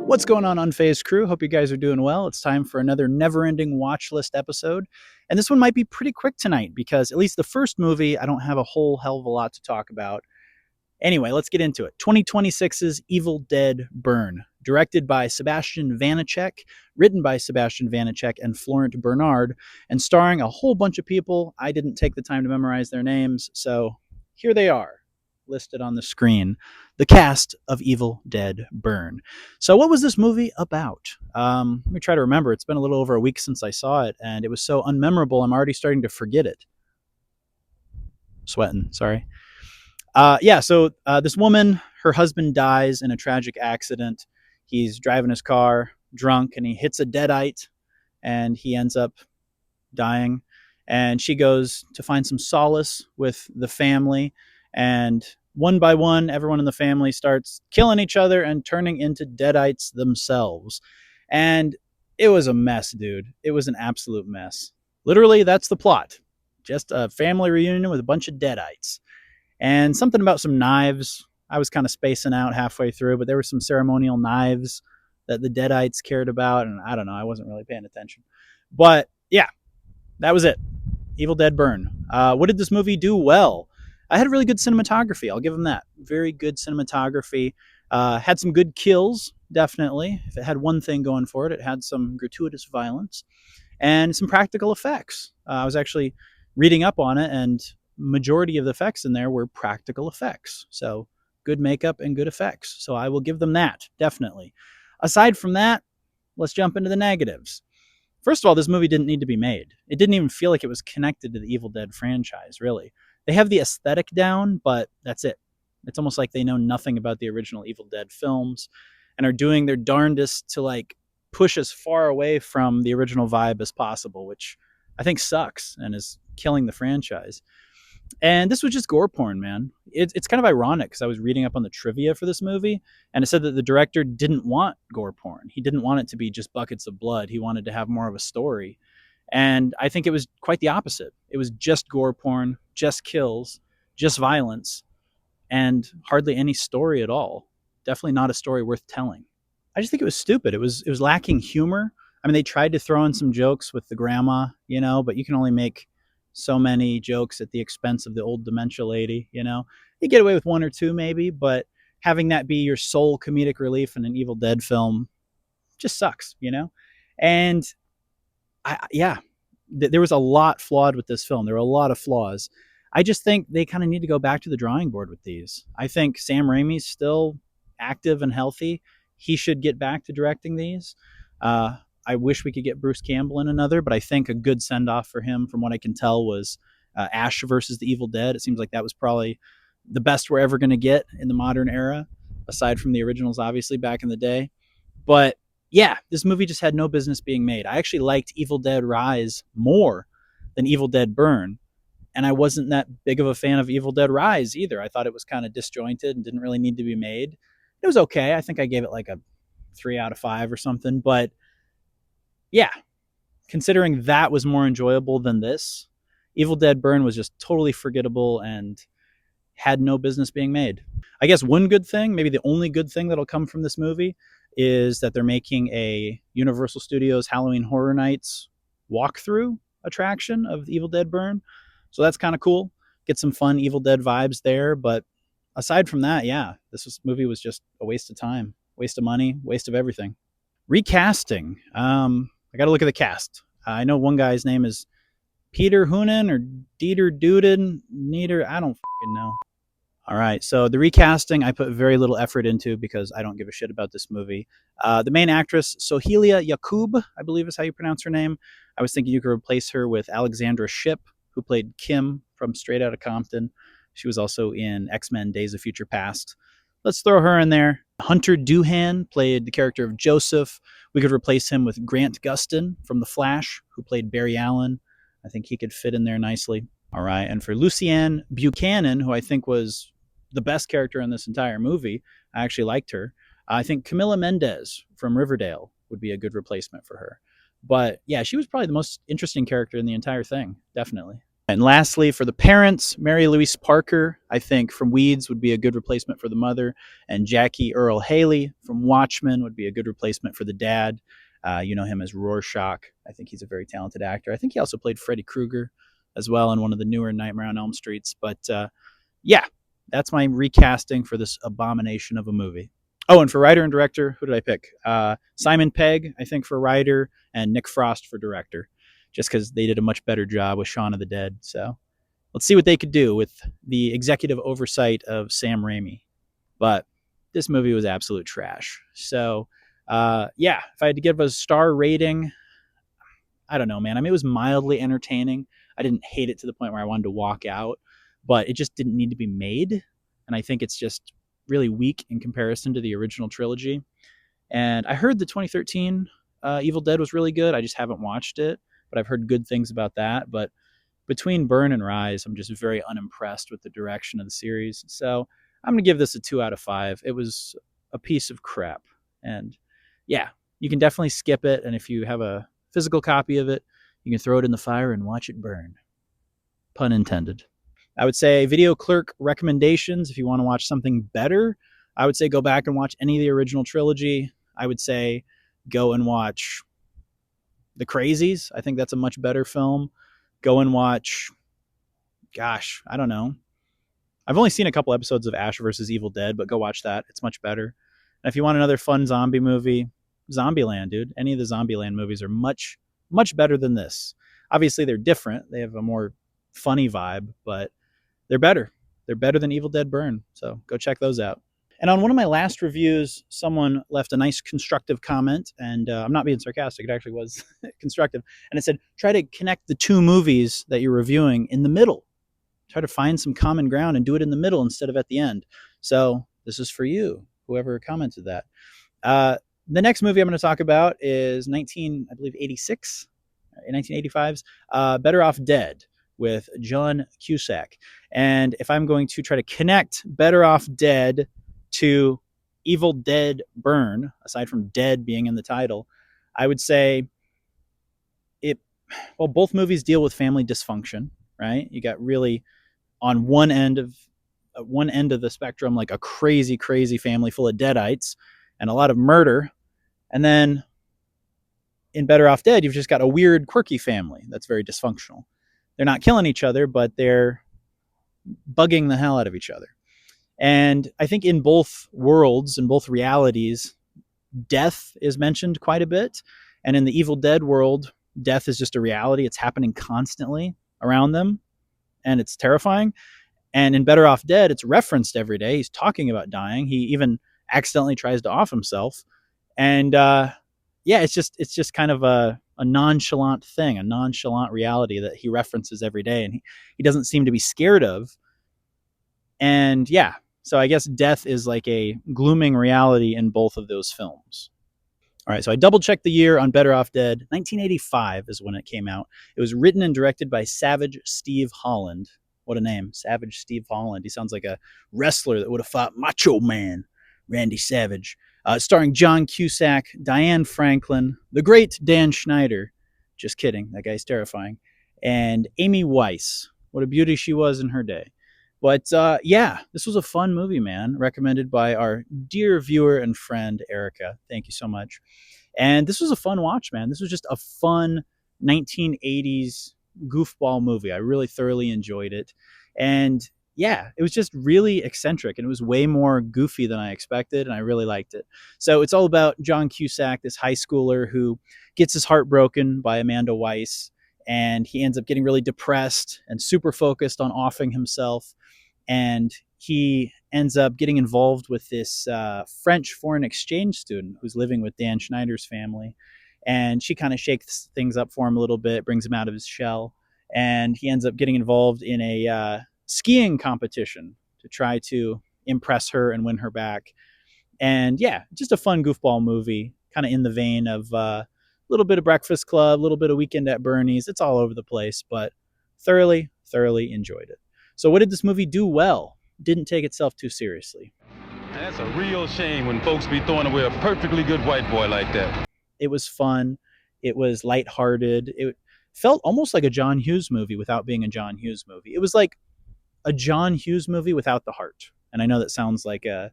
What's going on, Unfazed crew? Hope you guys are doing well. It's time for another never-ending watch list episode. And this one might be pretty quick tonight because at least the first movie, I don't have a whole hell of a lot to talk about. Anyway, let's get into it. 2026's Evil Dead Burn, directed by Sébastien Vaniček, written by Sébastien Vaniček and Florent Bernard, and starring a whole bunch of people. I didn't take the time to memorize their names, so here they are, listed on the screen. The cast of Evil Dead Burn. So what was this movie about? Let me try to remember. It's been a little over a week since I saw it, and it was so unmemorable, I'm already starting to forget it. Sweating, sorry. So this woman, her husband dies in a tragic accident. He's driving his car drunk, and he hits a deadite, and he ends up dying. And she goes to find some solace with the family, and one by one, everyone in the family starts killing each other and turning into deadites themselves. And it was a mess, dude. It was an absolute mess. Literally, that's the plot. Just a family reunion with a bunch of deadites. And something about some knives. I was kind of spacing out halfway through, but there were some ceremonial knives that the deadites cared about. And I don't know, I wasn't really paying attention. But yeah, that was it. Evil Dead Burn. What did this movie do well? I had really good cinematography. I'll give them that. Very good cinematography. Had some good kills, definitely. If it had one thing going for it, it had some gratuitous violence and some practical effects. I was actually reading up on it, and majority of the effects in there were practical effects. So good makeup and good effects. So I will give them that, definitely. Aside from that, let's jump into the negatives. First of all, this movie didn't need to be made. It didn't even feel like it was connected to the Evil Dead franchise, really. They have the aesthetic down, but that's it. It's almost like they know nothing about the original Evil Dead films and are doing their darndest to push as far away from the original vibe as possible, which I think sucks and is killing the franchise. And this was just gore porn, man. It's kind of ironic because I was reading up on the trivia for this movie, and it said that the director didn't want gore porn. He didn't want it to be just buckets of blood. He wanted to have more of a story. And I think it was quite the opposite. It was just gore porn, just kills, just violence, and hardly any story at all. Definitely not a story worth telling. I just think it was stupid. It was lacking humor. I mean, they tried to throw in some jokes with the grandma, but you can only make so many jokes at the expense of the old dementia lady, You get away with one or two maybe, but having that be your sole comedic relief in an Evil Dead film just sucks, And there was a lot flawed with this film. There were a lot of flaws. I just think they kind of need to go back to the drawing board with these. I think Sam Raimi's still active and healthy. He should get back to directing these. I wish we could get Bruce Campbell in another, but I think a good send-off for him, from what I can tell, was Ash versus the Evil Dead. It seems like that was probably the best we're ever going to get in the modern era, aside from the originals, obviously, back in the day. But yeah, this movie just had no business being made. I actually liked Evil Dead Rise more than Evil Dead Burn, and I wasn't that big of a fan of Evil Dead Rise either. I thought it was kind of disjointed and didn't really need to be made. It was okay. I think I gave it like a 3 out of 5 or something, but yeah, considering that was more enjoyable than this, Evil Dead Burn was just totally forgettable and had no business being made. I guess one good thing, maybe the only good thing that'll come from this movie, is that they're making a Universal Studios Halloween Horror Nights walkthrough attraction of Evil Dead Burn. So that's kind of cool. Get some fun Evil Dead vibes there. But aside from that, yeah, movie was just a waste of time, waste of money, waste of everything. Recasting. I got to look at the cast. I know one guy's name is Peter Hoonan or Dieter Duden. Neither, I don't fucking know. All right, so the recasting I put very little effort into because I don't give a shit about this movie. The main actress, Souheila Yacoub, I believe is how you pronounce her name. I was thinking you could replace her with Alexandra Shipp, who played Kim from Straight Outta Compton. She was also in X-Men Days of Future Past. Let's throw her in there. Hunter Doohan played the character of Joseph. We could replace him with Grant Gustin from The Flash, who played Barry Allen. I think he could fit in there nicely. All right, and for Luciane Buchanan, who I think was the best character in this entire movie, I actually liked her. I think Camila Mendez from Riverdale would be a good replacement for her. But yeah, she was probably the most interesting character in the entire thing, definitely. And lastly, for the parents, Mary Louise Parker, I think from Weeds would be a good replacement for the mother, and Jackie Earl Haley from Watchmen would be a good replacement for the dad. You know him as Rorschach. I think he's a very talented actor. I think he also played Freddy Krueger as well in one of the newer Nightmare on Elm Streets. But yeah, that's my recasting for this abomination of a movie. Oh, and for writer and director, who did I pick? Simon Pegg, I think, for writer, and Nick Frost for director, just because they did a much better job with Shaun of the Dead. So let's see what they could do with the executive oversight of Sam Raimi. But this movie was absolute trash. So yeah, if I had to give a star rating, I don't know, man. I mean, it was mildly entertaining. I didn't hate it to the point where I wanted to walk out, but it just didn't need to be made. And I think it's just really weak in comparison to the original trilogy. And I heard the 2013 Evil Dead was really good. I just haven't watched it, but I've heard good things about that. But between Burn and Rise, I'm just very unimpressed with the direction of the series. So I'm going to give this a 2 out of 5. It was a piece of crap. And yeah, you can definitely skip it. And if you have a physical copy of it, you can throw it in the fire and watch it burn. Pun intended. I would say Video Clerk recommendations. If you want to watch something better, I would say go back and watch any of the original trilogy. I would say go and watch The Crazies. I think that's a much better film. Go and watch, gosh, I don't know. I've only seen a couple episodes of Ash vs. Evil Dead, but go watch that. It's much better. And if you want another fun zombie movie, Zombieland, dude. Any of the Zombieland movies are much, much better than this. Obviously, they're different. They have a more funny vibe, but they're better. They're better than Evil Dead Burn. So go check those out. And on one of my last reviews, someone left a nice constructive comment, and I'm not being sarcastic. It actually was constructive. And it said, try to connect the two movies that you're reviewing in the middle. Try to find some common ground and do it in the middle instead of at the end. So this is for you, whoever commented that. The next movie I'm going to talk about is 1985's Better Off Dead with John Cusack. And if I'm going to try to connect Better Off Dead to Evil Dead Burn, aside from dead being in the title, I would say both movies deal with family dysfunction, right? You got really on one end of the spectrum, like a crazy, crazy family full of Deadites and a lot of murder. And then in Better Off Dead, you've just got a weird, quirky family that's very dysfunctional. They're not killing each other, but they're bugging the hell out of each other. And I think in both worlds, in both realities, death is mentioned quite a bit. And in the Evil Dead world, death is just a reality. It's happening constantly around them, and it's terrifying. And in Better Off Dead, it's referenced every day. He's talking about dying. He even accidentally tries to off himself. And yeah, it's just kind of a nonchalant thing, a nonchalant reality that he references every day, and he doesn't seem to be scared of. And yeah, so I guess death is like a glooming reality in both of those films. All right, so I double-checked the year on Better Off Dead. 1985 is when it came out. It was written and directed by Savage Steve Holland. What a name, Savage Steve Holland. He sounds like a wrestler that would have fought Macho Man, Randy Savage. Starring John Cusack, Diane Franklin, the great Dan Schneider. Just kidding, that guy's terrifying. And Amy Weiss. What a beauty she was in her day. But yeah, this was a fun movie, man. Recommended by our dear viewer and friend, Erica. Thank you so much. And this was a fun watch, man. This was just a fun 1980s goofball movie. I really thoroughly enjoyed it. And yeah, it was just really eccentric, and it was way more goofy than I expected, and I really liked it. So it's all about John Cusack, this high schooler who gets his heart broken by Amanda Weiss, and he ends up getting really depressed and super focused on offing himself. And he ends up getting involved with this French foreign exchange student who's living with Dan Schneider's family. And she kind of shakes things up for him a little bit, brings him out of his shell. And he ends up getting involved in a skiing competition to try to impress her and win her back. And yeah, just a fun goofball movie, kind of in the vein of a little bit of Breakfast Club, a little bit of Weekend at Bernie's. It's all over the place, but thoroughly enjoyed it. So what did this movie do well? Didn't take itself too seriously. That's a real shame when folks be throwing away a perfectly good white boy like that. It was fun. It was lighthearted. It felt almost like a John Hughes movie without being a John Hughes movie. It was like a John Hughes movie without the heart. And I know that sounds like a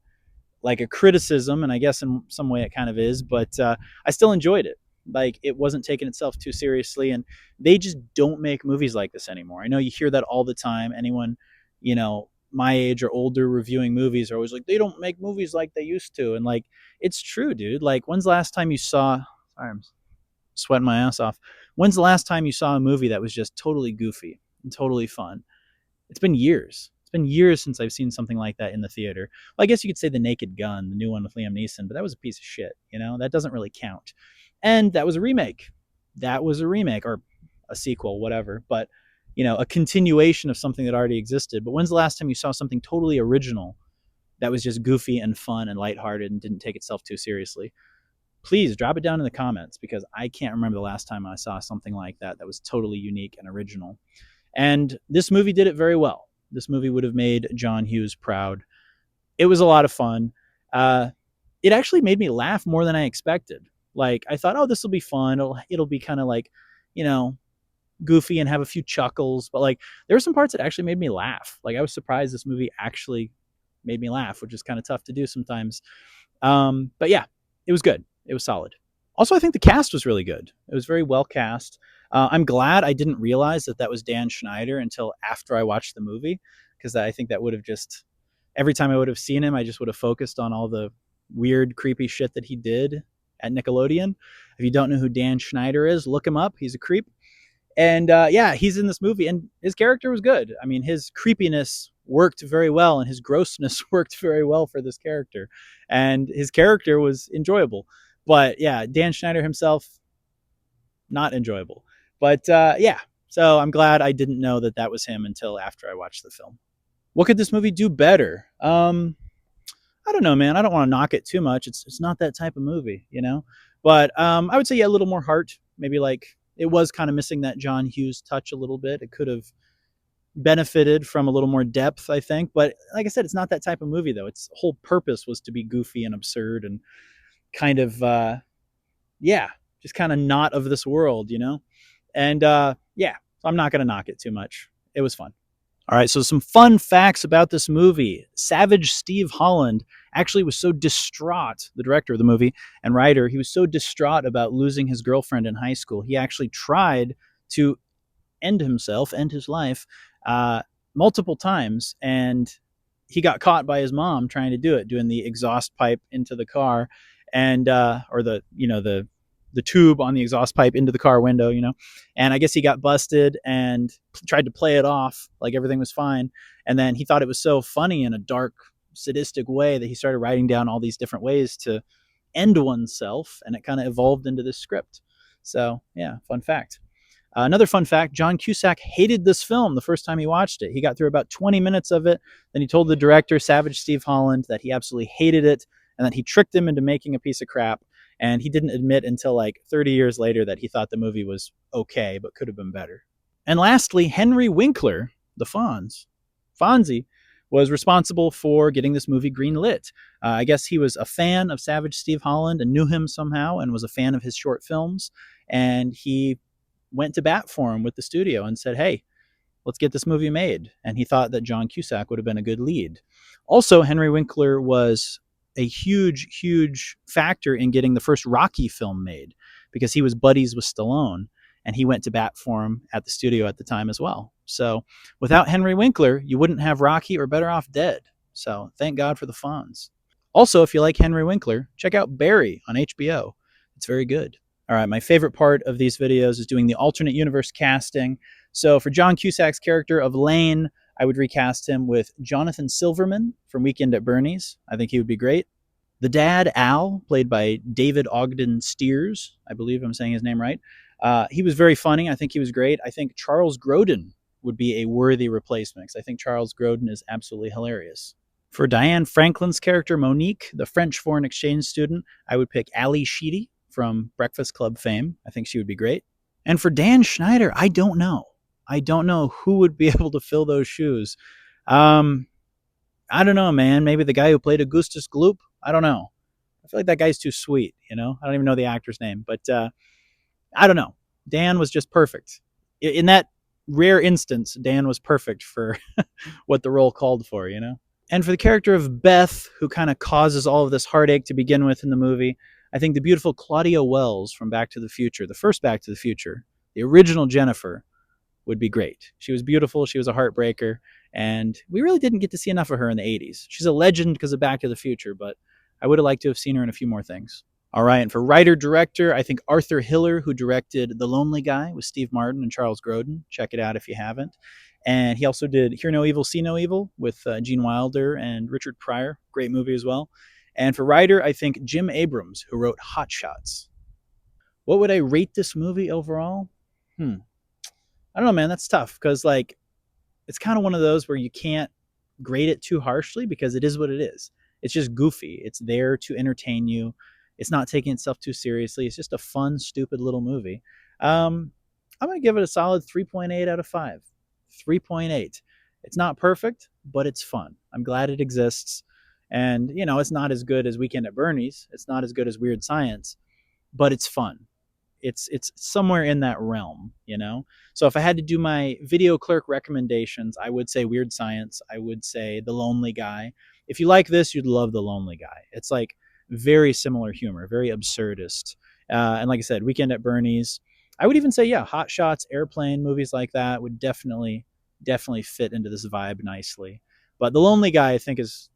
criticism, and I guess in some way it kind of is, but I still enjoyed it. Like, it wasn't taking itself too seriously, and they just don't make movies like this anymore. I know you hear that all the time. Anyone, my age or older reviewing movies are always like, they don't make movies like they used to. And like, it's true, dude. Like, when's the last time you saw, sorry, I'm sweating my ass off. When's the last time you saw a movie that was just totally goofy and totally fun? It's been years. It's been years since I've seen something like that in the theater. Well, I guess you could say The Naked Gun, the new one with Liam Neeson, but that was a piece of shit. That doesn't really count. And that was a remake. That was a remake, or a sequel, whatever. But a continuation of something that already existed. But when's the last time you saw something totally original that was just goofy and fun and lighthearted and didn't take itself too seriously? Please drop it down in the comments, because I can't remember the last time I saw something like that that was totally unique and original. And this movie did it very well. This movie would have made John Hughes proud. It was a lot of fun. It actually made me laugh more than I expected. Like, I thought, oh, this will be fun. It'll be kind of like, goofy and have a few chuckles. But like, there were some parts that actually made me laugh. Like, I was surprised this movie actually made me laugh, which is kind of tough to do sometimes. But yeah, it was good. It was solid. Also, I think the cast was really good. It was very well cast. I'm glad I didn't realize that was Dan Schneider until after I watched the movie, because I think that would have just, every time I would have seen him, I just would have focused on all the weird, creepy shit that he did at Nickelodeon. If you don't know who Dan Schneider is, look him up. He's a creep. And yeah, he's in this movie, and his character was good. I mean, his creepiness worked very well, and his grossness worked very well for this character. And his character was enjoyable. But yeah, Dan Schneider himself, not enjoyable. But yeah, so I'm glad I didn't know that was him until after I watched the film. What could this movie do better? I don't know, man. I don't want to knock it too much. It's not that type of movie, But I would say, yeah, a little more heart. Maybe like, it was kind of missing that John Hughes touch a little bit. It could have benefited from a little more depth, I think. But like I said, it's not that type of movie, though. Its whole purpose was to be goofy and absurd and kind of, yeah, just kind of not of this world, And yeah, I'm not going to knock it too much. It was fun. All right, so some fun facts about this movie. Savage Steve Holland actually was so distraught, the director of the movie and writer, he was so distraught about losing his girlfriend in high school. He actually tried to end his life, multiple times, and he got caught by his mom trying to do it, doing the exhaust pipe into the car, and or the tube on the exhaust pipe into the car window, and I guess he got busted and tried to play it off like everything was fine. And then he thought it was so funny in a dark, sadistic way that he started writing down all these different ways to end oneself, and it kind of evolved into this script. So yeah, fun fact. Another fun fact, John Cusack hated this film the first time he watched it. He got through about 20 minutes of it. Then he told the director, Savage Steve Holland, that he absolutely hated it and that he tricked him into making a piece of crap. And he didn't admit until like 30 years later that he thought the movie was okay, but could have been better. And lastly, Henry Winkler, the Fonzie, was responsible for getting this movie greenlit. I guess he was a fan of Savage Steve Holland and knew him somehow and was a fan of his short films. And he went to bat for him with the studio and said, hey, let's get this movie made. And he thought that John Cusack would have been a good lead. Also, Henry Winkler was a huge, huge factor in getting the first Rocky film made, because he was buddies with Stallone, and he went to bat for him at the studio at the time as well. So without Henry Winkler, you wouldn't have Rocky or Better Off Dead. So thank God for the Fonz. Also, if you like Henry Winkler, check out Barry on HBO. It's very good. All right, my favorite part of these videos is doing the alternate universe casting. So for John Cusack's character of Lane, I would recast him with Jonathan Silverman from Weekend at Bernie's. I think he would be great. The dad, Al, played by David Ogden Stiers. I believe I'm saying his name right. He was very funny. I think he was great. I think Charles Grodin would be a worthy replacement, because I think Charles Grodin is absolutely hilarious. For Diane Franklin's character, Monique, the French foreign exchange student, I would pick Ali Sheedy from Breakfast Club fame. I think she would be great. And for Dan Schneider, I don't know. I don't know who would be able to fill those shoes. I don't know, man. Maybe the guy who played Augustus Gloop. I don't know. I feel like that guy's too sweet, I don't even know the actor's name. But I don't know. Dan was just perfect. in that rare instance, Dan was perfect for what the role called for, you know? And for the character of Beth, who kind of causes all of this heartache to begin with in the movie, I think the beautiful Claudia Wells from Back to the Future, the first Back to the Future, the original Jennifer, would be great. She was beautiful. She was a heartbreaker. And we really didn't get to see enough of her in the 80s. She's a legend because of Back to the Future, but I would have liked to have seen her in a few more things. All right, and for writer-director, I think Arthur Hiller, who directed The Lonely Guy with Steve Martin and Charles Grodin. Check it out if you haven't. And he also did Hear No Evil, See No Evil with Gene Wilder and Richard Pryor. Great movie as well. And for writer, I think Jim Abrams, who wrote Hot Shots. What would I rate this movie overall? I don't know, man. That's tough because, like, it's kind of one of those where you can't grade it too harshly because it is what it is. It's just goofy. It's there to entertain you. It's not taking itself too seriously. It's just a fun, stupid little movie. I'm going to give it a solid 3.8 out of 5. 3.8. It's not perfect, but it's fun. I'm glad it exists. And, you know, it's not as good as Weekend at Bernie's. It's not as good as Weird Science, but it's fun. It's somewhere in that realm, you know? So if I had to do my video clerk recommendations, I would say Weird Science. I would say The Lonely Guy. If you like this, you'd love The Lonely Guy. It's like very similar humor, very absurdist. And like I said, Weekend at Bernie's. I would even say, yeah, Hot Shots, Airplane, movies like that would definitely fit into this vibe nicely. But The Lonely Guy, I think, is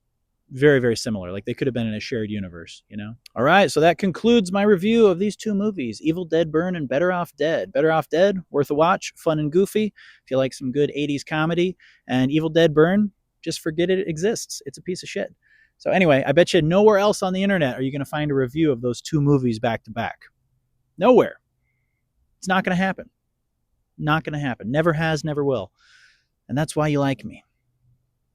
very, very similar. Like they could have been in a shared universe, you know? All right, so that concludes my review of these two movies, Evil Dead Burn and Better Off Dead. Better Off Dead, worth a watch, fun and goofy. If you like some good 80s comedy. And Evil Dead Burn, just forget it exists. It's a piece of shit. So anyway, I bet you nowhere else on the internet are you going to find a review of those two movies back to back. Nowhere. It's not going to happen. Not going to happen. Never has, never will. And that's why you like me.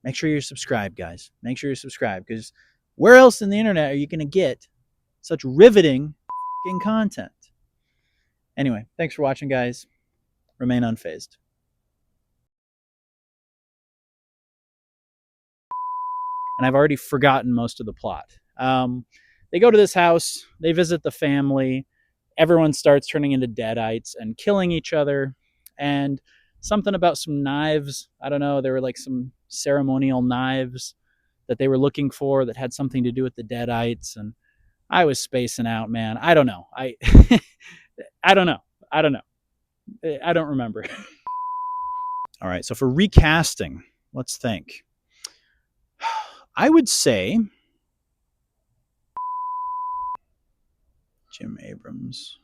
Make sure you're subscribed, guys. Make sure you're subscribed, because where else in the internet are you going to get such riveting content? Anyway, thanks for watching, guys. Remain unfazed. And I've already forgotten most of the plot. They go to this house. They visit the family. Everyone starts turning into Deadites and killing each other. And something about some knives. I don't know. There were like some ceremonial knives that they were looking for that had something to do with the Deadites. And I was spacing out, man. I don't know. I don't know. I don't know. I don't remember. All right. So for recasting, let's think. I would say Jim Abrams.